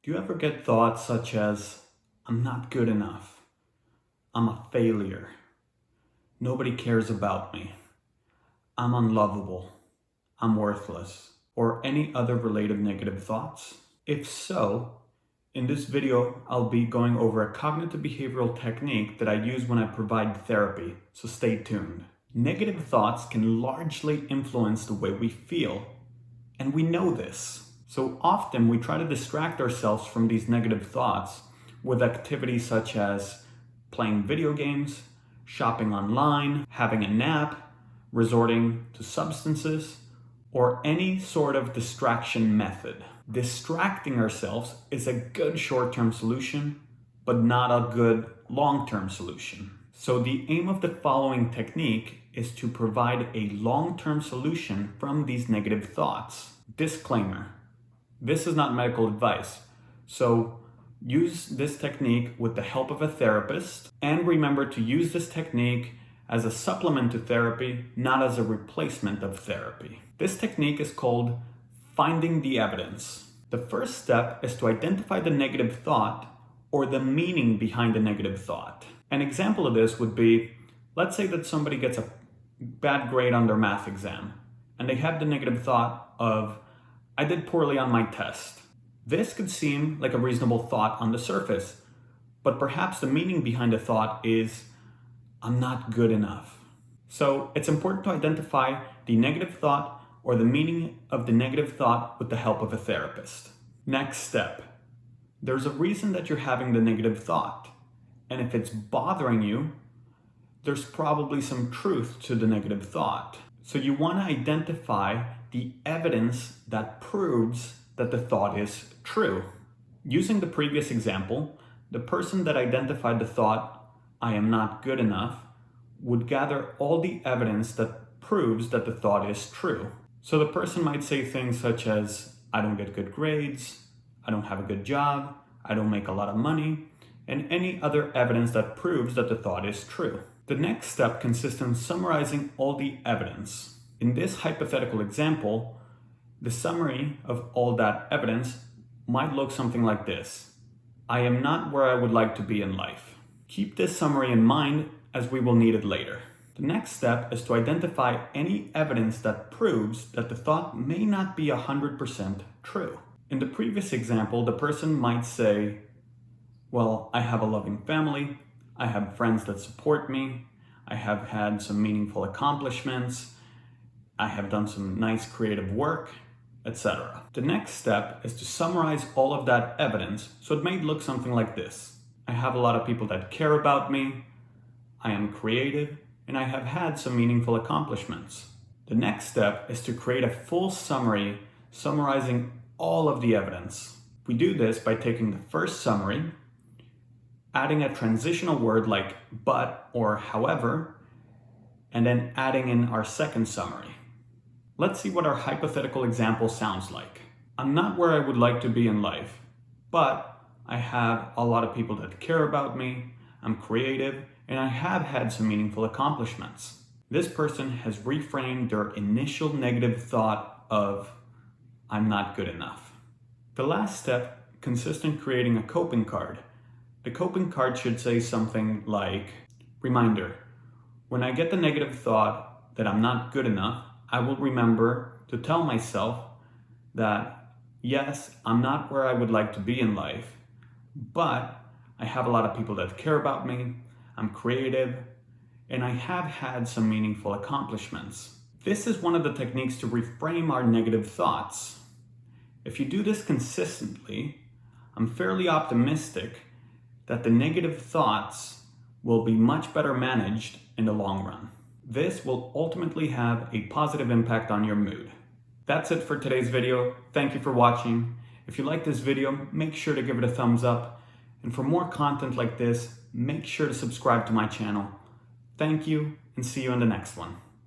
Do you ever get thoughts such as, I'm not good enough, I'm a failure, nobody cares about me, I'm unlovable, I'm worthless, or any other related negative thoughts? If so, in this video, I'll be going over a cognitive behavioral technique that I use when I provide therapy, so stay tuned. Negative thoughts can largely influence the way we feel, and we know this. So often we try to distract ourselves from these negative thoughts with activities such as playing video games, shopping online, having a nap, resorting to substances, or any sort of distraction method. Distracting ourselves is a good short-term solution, but not a good long-term solution. So the aim of the following technique is to provide a long-term solution from these negative thoughts. Disclaimer: this is not medical advice, so use this technique with the help of a therapist, and remember to use this technique as a supplement to therapy, not as a replacement of therapy. This technique is called finding the evidence. The first step is to identify the negative thought or the meaning behind the negative thought. An example of this would be, let's say that somebody gets a bad grade on their math exam, and they have the negative thought of, I did poorly on my test. This could seem like a reasonable thought on the surface, but perhaps the meaning behind the thought is, I'm not good enough. So it's important to identify the negative thought or the meaning of the negative thought with the help of a therapist. Next step. There's a reason that you're having the negative thought, and if it's bothering you, there's probably some truth to the negative thought. So you want to identify the evidence that proves that the thought is true. Using the previous example, the person that identified the thought, I am not good enough, would gather all the evidence that proves that the thought is true. So the person might say things such as, I don't get good grades, I don't have a good job, I don't make a lot of money, and any other evidence that proves that the thought is true. The next step consists in summarizing all the evidence. In this hypothetical example, the summary of all that evidence might look something like this. I am not where I would like to be in life. Keep this summary in mind as we will need it later. The next step is to identify any evidence that proves that the thought may not be 100% true. In the previous example, the person might say, well, I have a loving family, I have friends that support me, I have had some meaningful accomplishments, I have done some nice creative work, etc. The next step is to summarize all of that evidence, so it may look something like this. I have a lot of people that care about me, I am creative, and I have had some meaningful accomplishments. The next step is to create a full summary summarizing all of the evidence. We do this by taking the first summary, adding a transitional word like but or however, and then adding in our second summary. Let's see what our hypothetical example sounds like. I'm not where I would like to be in life, but I have a lot of people that care about me, I'm creative, and I have had some meaningful accomplishments. This person has reframed their initial negative thought of, I'm not good enough. The last step consists in creating a coping card. The coping card should say something like, reminder, when I get the negative thought that I'm not good enough, I will remember to tell myself that, yes, I'm not where I would like to be in life, but I have a lot of people that care about me, I'm creative, and I have had some meaningful accomplishments. This is one of the techniques to reframe our negative thoughts. If you do this consistently, I'm fairly optimistic that the negative thoughts will be much better managed in the long run. This will ultimately have a positive impact on your mood. That's it for today's video. Thank you for watching. If you like this video, make sure to give it a thumbs up. And for more content like this, make sure to subscribe to my channel. Thank you, and see you in the next one.